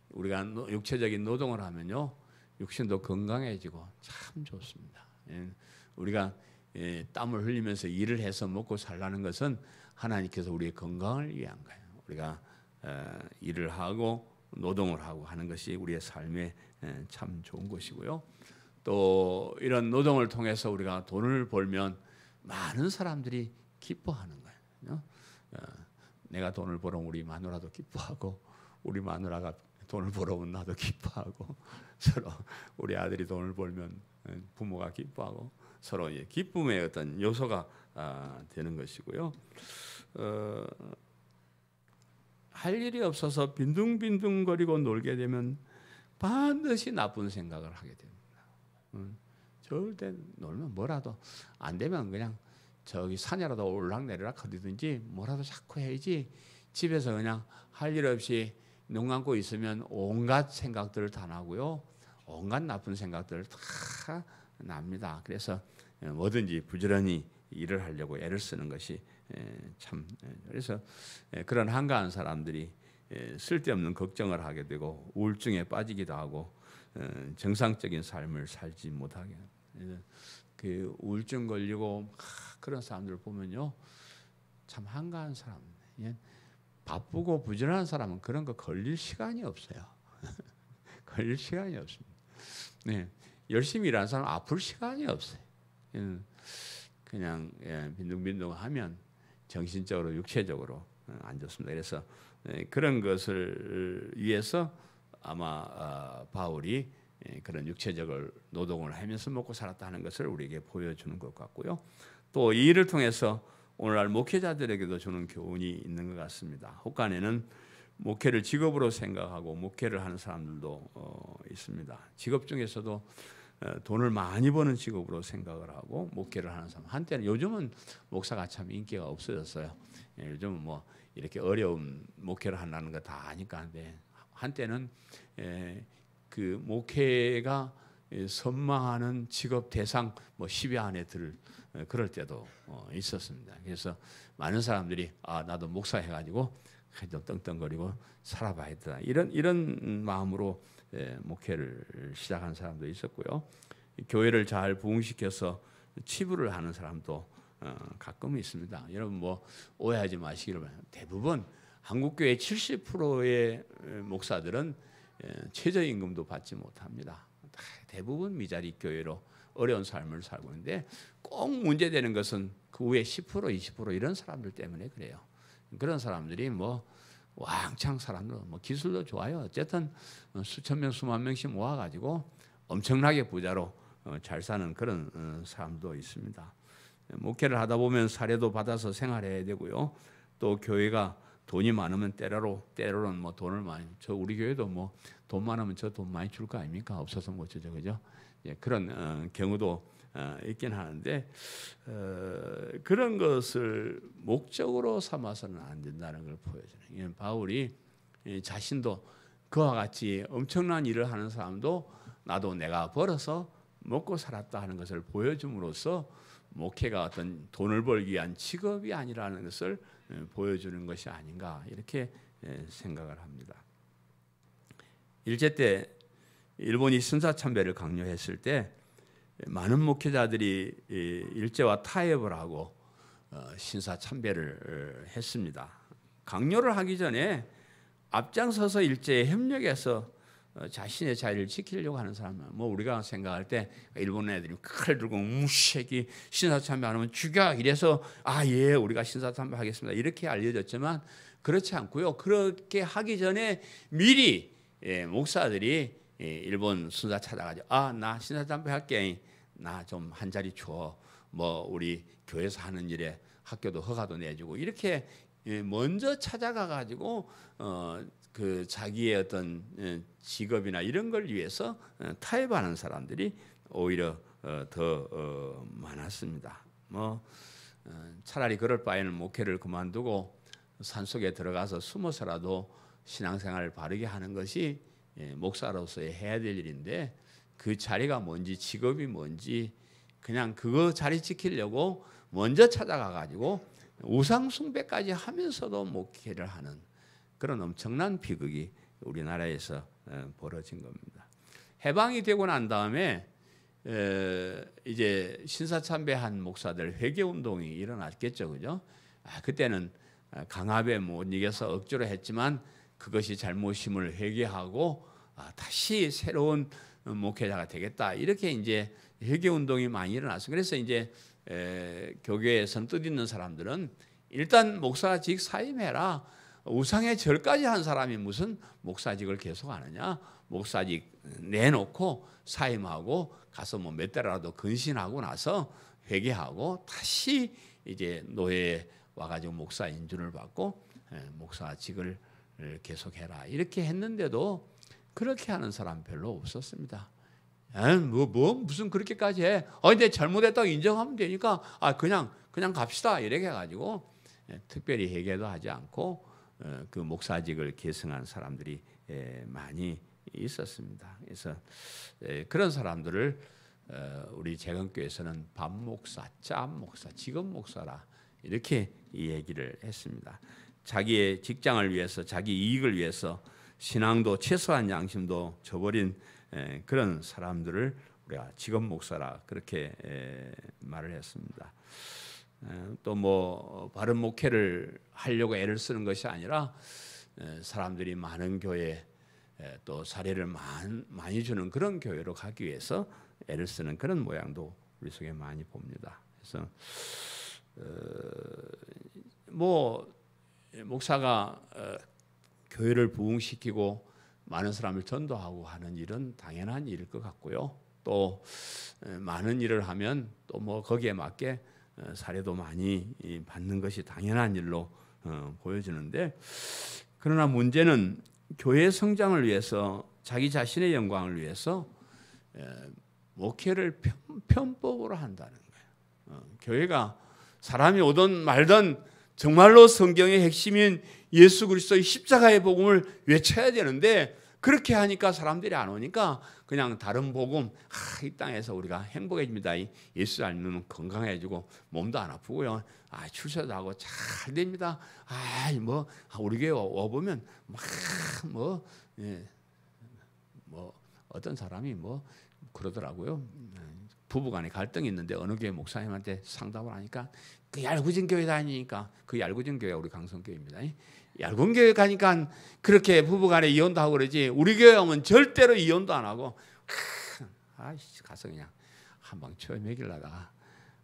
우리가 육체적인 노동을 하면요, 육신도 건강해지고 참 좋습니다. 우리가 땀을 흘리면서 일을 해서 먹고 살라는 것은 하나님께서 우리의 건강을 위한 거예요. 우리가 일을 하고 노동을 하고 하는 것이 우리의 삶에 참 좋은 것이고요. 또 이런 노동을 통해서 우리가 돈을 벌면 많은 사람들이 기뻐하는 거예요. 내가 돈을 벌어오면 우리 마누라도 기뻐하고 우리 마누라가 돈을 벌어오면 나도 기뻐하고 서로 우리 아들이 돈을 벌면 부모가 기뻐하고 서로 기쁨의 어떤 요소가 되는 것이고요. 할 일이 없어서 빈둥빈둥거리고 놀게 되면 반드시 나쁜 생각을 하게 됩니다. 절대 놀면 뭐라도 안 되면 그냥 저기 산이라도 올락내리락 어디든지 뭐라도 자꾸 해야지, 집에서 그냥 할 일 없이 눈 감고 있으면 온갖 생각들을 다 나고요, 온갖 나쁜 생각들을 다 납니다. 그래서 뭐든지 부지런히 일을 하려고 애를 쓰는 것이 참, 그래서 그런 한가한 사람들이 쓸데없는 걱정을 하게 되고 우울증에 빠지기도 하고 정상적인 삶을 살지 못하게. 그 우울증 걸리고 그런 사람들 보면요, 참 한가한 사람. 바쁘고 부지런한 사람은 그런 거 걸릴 시간이 없어요. 걸릴 시간이 없습니다. 열심히 일하는 사람은 아플 시간이 없어요. 그냥 빈둥빈둥하면 정신적으로 육체적으로 안 좋습니다. 그래서 그런 것을 위해서 아마 바울이 그런 육체적인 노동을 하면서 먹고 살았다는 것을 우리에게 보여주는 것 같고요. 또 이 일을 통해서 오늘날 목회자들에게도 주는 교훈이 있는 것 같습니다. 혹간에는 목회를 직업으로 생각하고 목회를 하는 사람들도 있습니다. 직업 중에서도 돈을 많이 버는 직업으로 생각을 하고 목회를 하는 사람. 한때는, 요즘은 목사가 참 인기가 없어졌어요. 요즘은 뭐 이렇게 어려운 목회를 한다는 거 다 아니까. 한데 한때는 그 목회가 선망하는 직업 대상 뭐 10위 안에 들 그럴 때도 있었습니다. 그래서 많은 사람들이 나도 목사 해가지고 좀 떵떵거리고 살아봐야겠다, 이런 마음으로 목회를 시작한 사람도 있었고요. 교회를 잘 부흥시켜서 치부를 하는 사람도 가끔 있습니다. 여러분 뭐 오해하지 마시기를 바랍니다. 대부분 한국 교회 70%의 목사들은 최저임금도 받지 못합니다. 대부분 미자리 교회로 어려운 삶을 살고 있는데, 꼭 문제되는 것은 그 위에 10%, 20% 이런 사람들 때문에 그래요. 그런 사람들이 뭐 왕창 사람들, 뭐 기술도 좋아요. 어쨌든 수천 명, 수만 명씩 모아가지고 엄청나게 부자로 잘 사는 그런 사람도 있습니다. 목회를 하다 보면 사례도 받아서 생활해야 되고요. 또 교회가 돈이 많으면 때로는 뭐 돈을 많이, 우리 교회도 뭐 돈 많으면 저 돈 많이 줄 거 아닙니까? 없어서 못 주죠, 그죠? 그런 경우도 있긴 하는데, 그런 것을 목적으로 삼아서는 안 된다는 걸 보여주는. 바울이 자신도 그와 같이 엄청난 일을 하는 사람도 나도 내가 벌어서 먹고 살았다 하는 것을 보여줌으로써 목회가 어떤 돈을 벌기 위한 직업이 아니라는 것을 보여주는 것이 아닌가, 이렇게 생각을 합니다. 일제 때 일본이 신사참배를 강요했을 때 많은 목회자들이 일제와 타협을 하고 신사참배를 했습니다. 강요를 하기 전에 앞장서서 일제에 협력해서 자신의 자리를 지키려고 하는 사람은 뭐 우리가 생각할 때 일본 애들이 칼 들고 무시하기 신사참배 안 하면 죽여 이래서 예 우리가 신사참배 하겠습니다 이렇게 알려졌지만 그렇지 않고요. 그렇게 하기 전에 미리 목사들이 일본 순사 찾아가지고 나 신사참배 할게 나 좀 한 자리 줘 뭐 우리 교회에서 하는 일에 학교도 허가도 내주고 이렇게 먼저 찾아가 가지고 그 자기의 어떤 직업이나 이런 걸 위해서 타협하는 사람들이 오히려 더 많았습니다. 뭐 차라리 그럴 바에는 목회를 그만두고 산속에 들어가서 숨어서라도 신앙생활을 바르게 하는 것이 목사로서의 해야 될 일인데 그 자리가 뭔지 직업이 뭔지 그냥 그거 자리 지키려고 먼저 찾아가 가지고 우상 숭배까지 하면서도 목회를 하는 그런 엄청난 비극이 우리나라에서 벌어진 겁니다. 해방이 되고 난 다음에 이제 신사참배한 목사들 회개 운동이 일어났겠죠, 그죠? 그때는 강압에 못 이겨서 억지로 했지만 그것이 잘못임을 회개하고 다시 새로운 목회자가 되겠다 이렇게 이제 회개 운동이 많이 일어났어요. 그래서 이제 교계에선 뜻있는 사람들은 일단 목사직 사임해라. 우상의 절까지 한 사람이 무슨 목사직을 계속하느냐? 목사직 내놓고 사임하고 가서 뭐 몇 달이라도 근신하고 나서 회개하고 다시 이제 노예에 와가지고 목사 인준을 받고 목사직을 계속해라 이렇게 했는데도 그렇게 하는 사람 별로 없었습니다. 무슨 그렇게까지 해? 근데 잘못했다고 인정하면 되니까 그냥 갑시다 이렇게 해가지고 특별히 회개도 하지 않고 그 목사직을 계승한 사람들이 많이 있었습니다. 그래서 그런 사람들을 우리 재건교회에서는 반목사, 짬목사, 직업목사라 이렇게 이 얘기를 했습니다. 자기의 직장을 위해서, 자기 이익을 위해서 신앙도 최소한 양심도 저버린 그런 사람들을 우리가 직업목사라 그렇게 말을 했습니다. 또 뭐 바른 목회를 하려고 애를 쓰는 것이 아니라 사람들이 많은 교회 또 사례를 많이 주는 그런 교회로 가기 위해서 애를 쓰는 그런 모양도 우리 속에 많이 봅니다. 그래서 뭐 목사가 교회를 부흥시키고 많은 사람을 전도하고 하는 일은 당연한 일일 것 같고요. 또 많은 일을 하면 또 뭐 거기에 맞게 사례도 많이 받는 것이 당연한 일로 보여지는데 그러나 문제는 교회 성장을 위해서 자기 자신의 영광을 위해서 목회를 편법으로 한다는 거예요. 교회가 사람이 오든 말든 정말로 성경의 핵심인 예수 그리스도의 십자가의 복음을 외쳐야 되는데 그렇게 하니까 사람들이 안 오니까 그냥 다른 복음 이 땅에서 우리가 행복해집니다. 예수 알면 건강해지고 몸도 안 아프고요. 출세도 하고 잘 됩니다. 뭐 우리 교회 와보면 뭐 어떤 사람이 뭐 그러더라고요. 부부간에 갈등이 있는데 어느 교회 목사님한테 상담을 하니까 그 얄궂은 교회 다니니까 그 얄궂은 교회가 우리 강성교회입니다. 얄궂은 교회 가니까 그렇게 부부간에 이혼도 하고 그러지 우리 교회 오면 절대로 이혼도 안 하고 가서 그냥 한방 쳐에 먹이려다가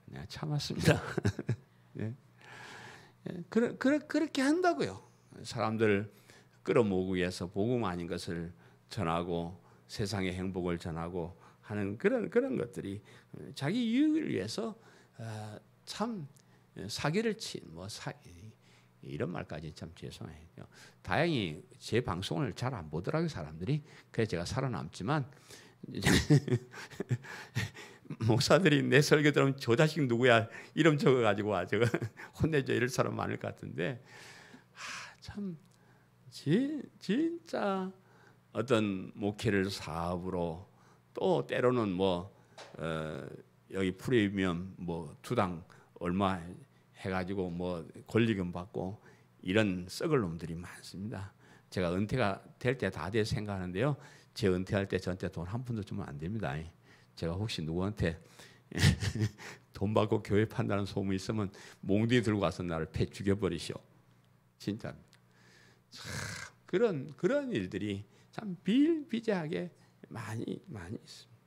그냥 참았습니다. 네. 그렇게 한다고요. 사람들 끌어모으기 위해서 복음 아닌 것을 전하고 세상의 행복을 전하고 하는 그런 것들이 자기 이익을 위해서 참 사기를 친 이런 말까지 참 죄송해요. 다행히 제 방송을 잘 안 보더라고요 사람들이. 그래서 제가 살아남지만 목사들이 내 설교 들으면 저 자식 누구야 이름 적어가지고 저거 혼내줘 이럴 사람 많을 것 같은데 참 진짜 어떤 목회를 사업으로 또 때로는 여기 프리미엄 두당 얼마 해가지고 권리금 받고 이런 썩을 놈들이 많습니다. 제가 은퇴가 될 때 다 될 생각하는데요. 제 은퇴할 때 저한테 돈 한 푼도 주면 안 됩니다. 제가 혹시 누구한테 돈 받고 교회 판다는 소문이 있으면 몽둥이 들고 와서 나를 패 죽여버리시오. 진짜 참 그런 일들이 참 비일비재하게 많이 있습니다.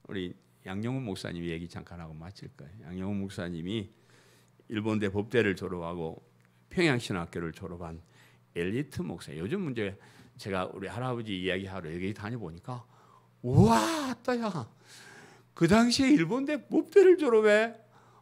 우리 양영훈 목사님이 얘기 잠깐 하고 마칠 거예요. 양영훈 목사님이 일본대 법대를 졸업하고 평양신학교를 졸업한 엘리트 목사. 요즘 문제 제가 우리 할아버지 이야기하러 여기 다녀보니까 우와 따야 그 당시에 일본대 법대를 졸업해.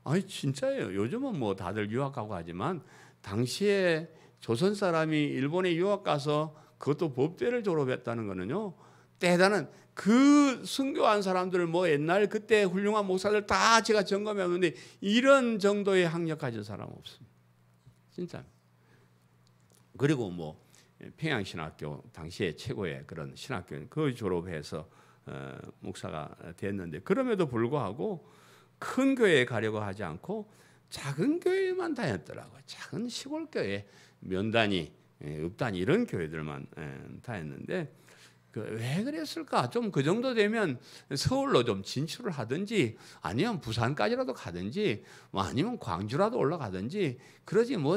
아니 진짜예요. 요즘은 뭐 다들 유학 가고 하지만 당시에 조선 사람이 일본에 유학 가서 그것도 법대를 졸업했다는 거는요 대단한 그 순교한 사람들 뭐 옛날 그때 훌륭한 목사들 다 제가 점검해봤는데 이런 정도의 학력 가진 사람 없습니다. 진짜. 그리고 뭐 평양신학교 당시에 최고의 그런 신학교 그 졸업해서 목사가 됐는데 그럼에도 불구하고 큰 교회에 가려고 하지 않고 작은 교회만 다녔더라고요. 작은 시골 교회 면단위, 읍단위 이런 교회들만 다녔는데 왜 그랬을까? 좀 그 정도 되면 서울로 좀 진출을 하든지 아니면 부산까지라도 가든지 뭐 아니면 광주라도 올라가든지 그러지 뭐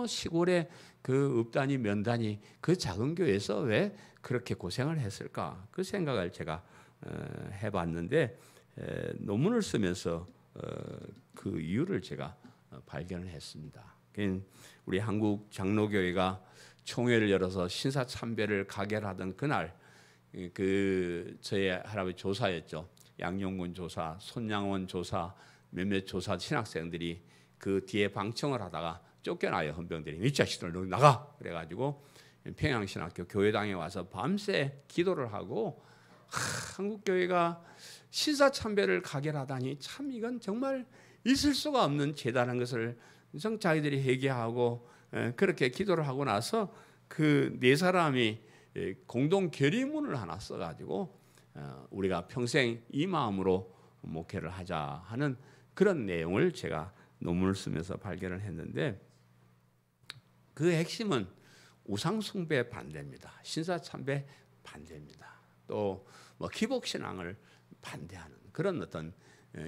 시골에 그 읍단위 면단위 그 작은 교회에서 왜 그렇게 고생을 했을까? 그 생각을 제가 해봤는데 논문을 쓰면서 그 이유를 제가 발견을 했습니다. 우리 한국 장로교회가 총회를 열어서 신사참배를 가결하던 그날 그 저희 할아버지 조사였죠. 양용군 조사, 손양원 조사, 몇몇 조사 신학생들이 그 뒤에 방청을 하다가 쫓겨나요. 헌병들이 이 자식들 너 나가 그래가지고 평양신학교 교회당에 와서 밤새 기도를 하고 한국 교회가 신사참배를 가결하다니 참 이건 정말 있을 수가 없는 죄다라는 것을 자기들이 회개하고 그렇게 기도를 하고 나서 그 네 사람이 공동 결의문을 하나 써가지고 우리가 평생 이 마음으로 목회를 하자 하는 그런 내용을 제가 논문을 쓰면서 발견을 했는데 그 핵심은 우상숭배 반대입니다. 신사참배 반대입니다. 또 뭐 기복신앙을 반대하는 그런 어떤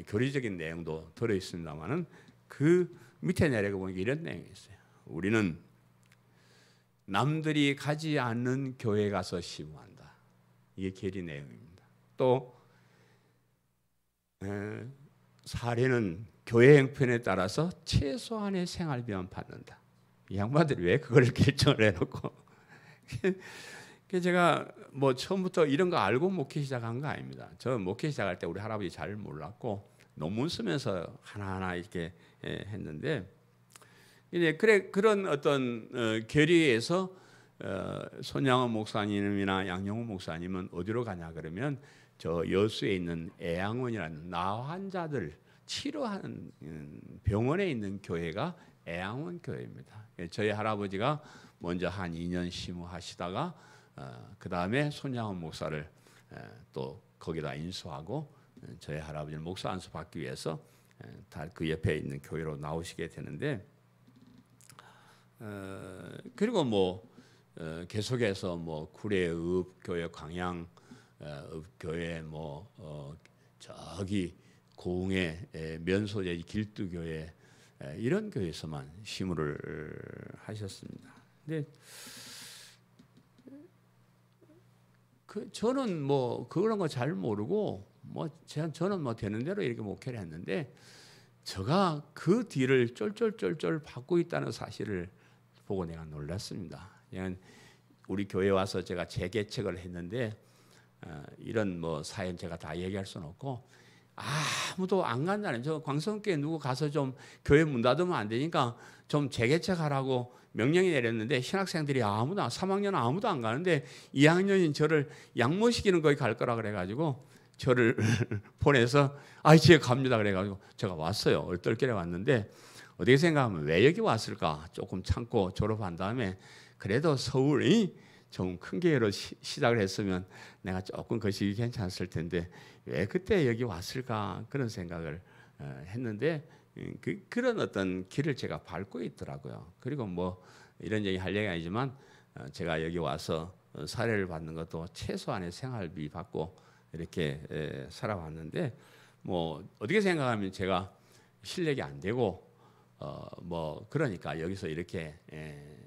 교리적인 내용도 들어 있습니다만은 그 밑에 내려가 보니까 이런 내용이 있어요. 우리는 남들이 가지 않는 교회 가서 심호한다. 이게 계리 내용입니다. 또 사례는 교회 형편에 따라서 최소한의 생활비만 받는다. 이 양반들이 왜 그걸 결정을 해놓고 제가 뭐 처음부터 이런 거 알고 목회 시작한 거 아닙니다. 저 목회 시작할 때 우리 할아버지 잘 몰랐고 논문 쓰면서 하나하나 이렇게 했는데 이제 그런 어떤 결의에서 손양원 목사님이나 양영훈 목사님은 어디로 가냐 그러면 저 여수에 있는 애양원이라는 나 환자들 치료하는 병원에 있는 교회가 애양원 교회입니다. 저희 할아버지가 먼저 한 2년 심호하시다가 그 다음에 손양원 목사를 또 거기다 인수하고 저희 할아버지는 목사 안수 받기 위해서 다 그 옆에 있는 교회로 나오시게 되는데 그리고 뭐 계속해서 뭐 구례읍 교회 광양 읍 교회 뭐 저기 고흥의 면소제 길두 교회 이런 교회에서만 심호를 하셨습니다. 근데 저는 뭐 그런 거 잘 모르고 뭐 저는 뭐 되는 대로 이렇게 목회를 했는데 제가 그 뒤를 쫄쫄쫄쫄 받고 있다는 사실을 보고 내가 놀랐습니다. 우리 교회 와서 제가 재개척을 했는데 이런 뭐 사연 제가 다 얘기할 수는 없고 아무도 안 간다는 저 광성교회 누구 가서 좀 교회 문 닫으면 안 되니까 좀 재개척하라고 명령이 내렸는데 신학생들이 3학년 아무도 안 가는데 2학년인 저를 양모시키는 거기 갈 거라 그래가지고 저를 보내서 제가 갑니다 그래가지고 제가 왔어요. 얼떨결에 왔는데 어떻게 생각하면 왜 여기 왔을까 조금 참고 졸업한 다음에 그래도 서울이 좀 큰 교회로 시작을 했으면 내가 조금 거시기 괜찮았을 텐데 왜 그때 여기 왔을까 그런 생각을 했는데 그런 어떤 길을 제가 밟고 있더라고요. 그리고 뭐 이런 얘기 할 얘기가 아니지만 제가 여기 와서 사례를 받는 것도 최소한의 생활비 받고 이렇게 살아왔는데 뭐 어떻게 생각하면 제가 실력이 안 되고 뭐 그러니까 여기서 이렇게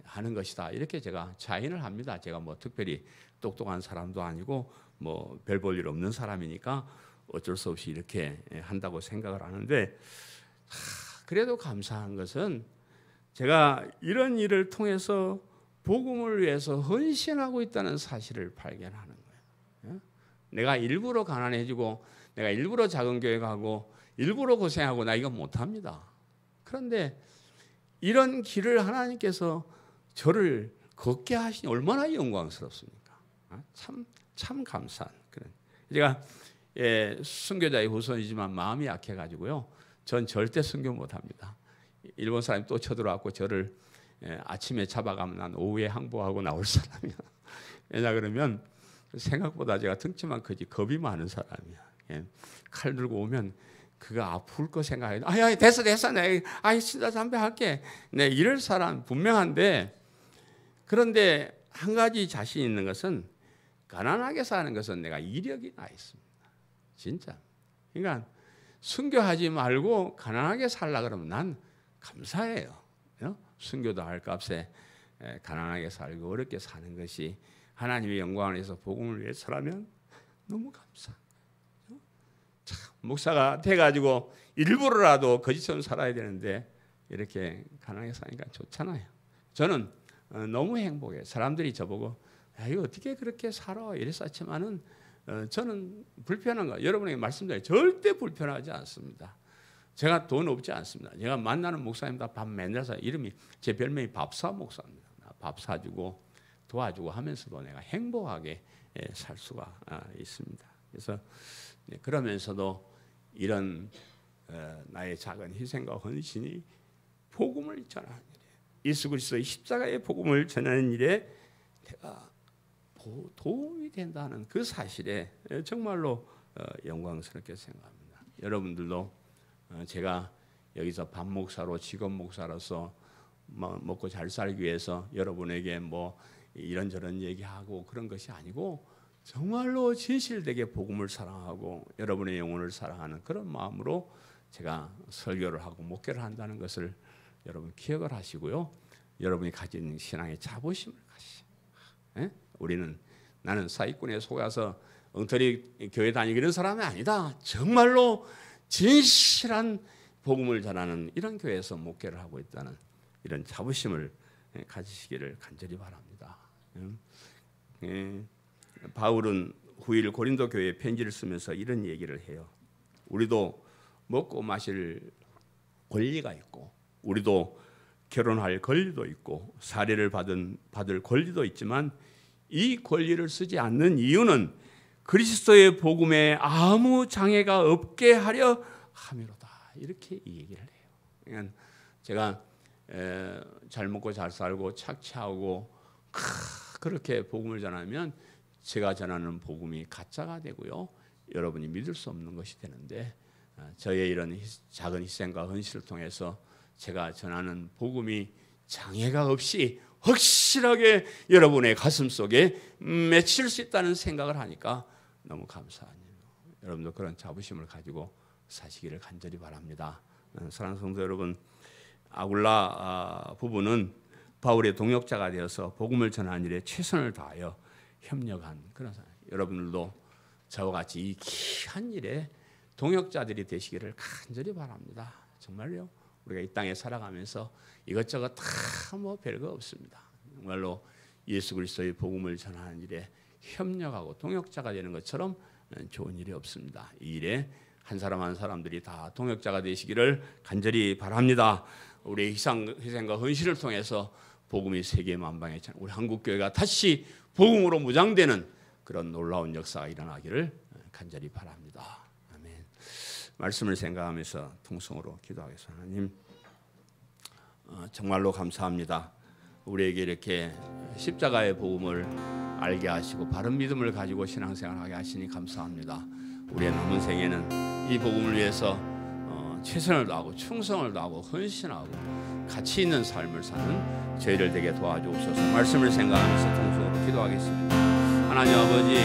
하는 것이다. 이렇게 제가 자인을 합니다. 제가 뭐 특별히 똑똑한 사람도 아니고 뭐 별 볼 일 없는 사람이니까 어쩔 수 없이 이렇게 한다고 생각을 하는데, 그래도 감사한 것은 제가 이런 일을 통해서 복음을 위해서 헌신하고 있다는 사실을 발견하는 거예요. 내가 일부러 가난해지고 내가 일부러 작은 교회 가고 일부러 고생하고 나 이거 못합니다. 그런데 이런 길을 하나님께서 저를 걷게 하시니 얼마나 영광스럽습니까? 참 감사한 그런. 제가 순교자의 후손이지만 마음이 약해가지고요. 전 절대 순교 못합니다. 일본 사람이 또 쳐들어왔고 저를 아침에 잡아가면 난 오후에 항복하고 나올 사람이야. 왜냐 그러면 생각보다 제가 등치만 크지 겁이 많은 사람이야. 칼 들고 오면 그거 아플 거 생각해. 아야 됐어 내 진짜 담배 할게. 네 이럴 사람 분명한데, 그런데 한 가지 자신 있는 것은 가난하게 사는 것은 내가 이력이 나 있습니다. 진짜. 그러니까 순교하지 말고 가난하게 살라 그러면 난 감사해요. 순교도 할 값에 가난하게 살고 어렵게 사는 것이 하나님의 영광을 위해서 복음을 위해서라면 너무 감사. 목사가 돼가지고 일부러라도 거지처럼 살아야 되는데 이렇게 가난하게 사니까 좋잖아요. 저는 너무 행복해요. 사람들이 저보고 이거 어떻게 그렇게 살아 이랬었지만은 저는 불편한 거 여러분에게 말씀드려요. 절대 불편하지 않습니다. 제가 돈 없지 않습니다. 제가 만나는 목사님 다 밥 맨날 사. 이름이 제 별명이 밥사 목사입니다. 밥 사주고 도와주고 하면서도 내가 행복하게 살 수가 있습니다. 그래서 그러면서도 이런 나의 작은 희생과 헌신이 복음을 전하는 일에, 예수 그리스도의 십자가의 복음을 전하는 일에 내가 도움이 된다는 그 사실에 정말로 영광스럽게 생각합니다. 여러분들도 제가 여기서 밥 목사로 직업 목사로서 먹고 잘 살기 위해서 여러분에게 뭐 이런저런 얘기하고 그런 것이 아니고 정말로 진실되게 복음을 사랑하고 여러분의 영혼을 사랑하는 그런 마음으로 제가 설교를 하고 목회를 한다는 것을 여러분 기억을 하시고요. 여러분이 가진 신앙의 자부심을 가시죠. 나는 사기꾼에 속아서 엉터리 교회 다니고 이런 사람이 아니다. 정말로 진실한 복음을 전하는 이런 교회에서 목회를 하고 있다는 이런 자부심을 가지시기를 간절히 바랍니다. 바울은 후일 고린도 교회에 편지를 쓰면서 이런 얘기를 해요. 우리도 먹고 마실 권리가 있고 우리도 결혼할 권리도 있고 사례를 받을 권리도 있지만 이 권리를 쓰지 않는 이유는 그리스도의 복음에 아무 장애가 없게 하려 함이로다. 이렇게 이 얘기를 해요. 그러니까 제가 잘 먹고 잘 살고 착취하고 그렇게 복음을 전하면 제가 전하는 복음이 가짜가 되고요. 여러분이 믿을 수 없는 것이 되는데 저의 이런 작은 희생과 헌신을 통해서 제가 전하는 복음이 장애가 없이 확실하게 여러분의 가슴 속에 맺힐 수 있다는 생각을 하니까 너무 감사한 일이에요. 여러분도 그런 자부심을 가지고 사시기를 간절히 바랍니다. 사랑하는 성도 여러분, 아굴라 부부는 바울의 동역자가 되어서 복음을 전하는 일에 최선을 다하여 협력한 그런 사람. 여러분들도 저와 같이 이 귀한 일에 동역자들이 되시기를 간절히 바랍니다. 정말요. 우리가 이 땅에 살아가면서 이것저것 다 뭐 별거 없습니다. 정말로 예수 그리스도의 복음을 전하는 일에 협력하고 동역자가 되는 것처럼 좋은 일이 없습니다. 이 일에 한 사람 한 사람들이 다 동역자가 되시기를 간절히 바랍니다. 우리의 희생과 헌신을 통해서 복음이 세계 만방에 우리 한국 교회가 다시 복음으로 무장되는 그런 놀라운 역사가 일어나기를 간절히 바랍니다. 아멘. 말씀을 생각하면서 통성으로 기도하겠습니다. 하나님, 정말로 감사합니다. 우리에게 이렇게 십자가의 복음을 알게 하시고 바른 믿음을 가지고 신앙생활하게 하시니 감사합니다. 우리의 남은 생에는 이 복음을 위해서 최선을 다하고 충성을 다하고 헌신하고 가치 있는 삶을 사는 저희를 되게 도와주옵소서. 말씀을 생각하면서 통성으로 기도하겠습니다. 하나님 아버지,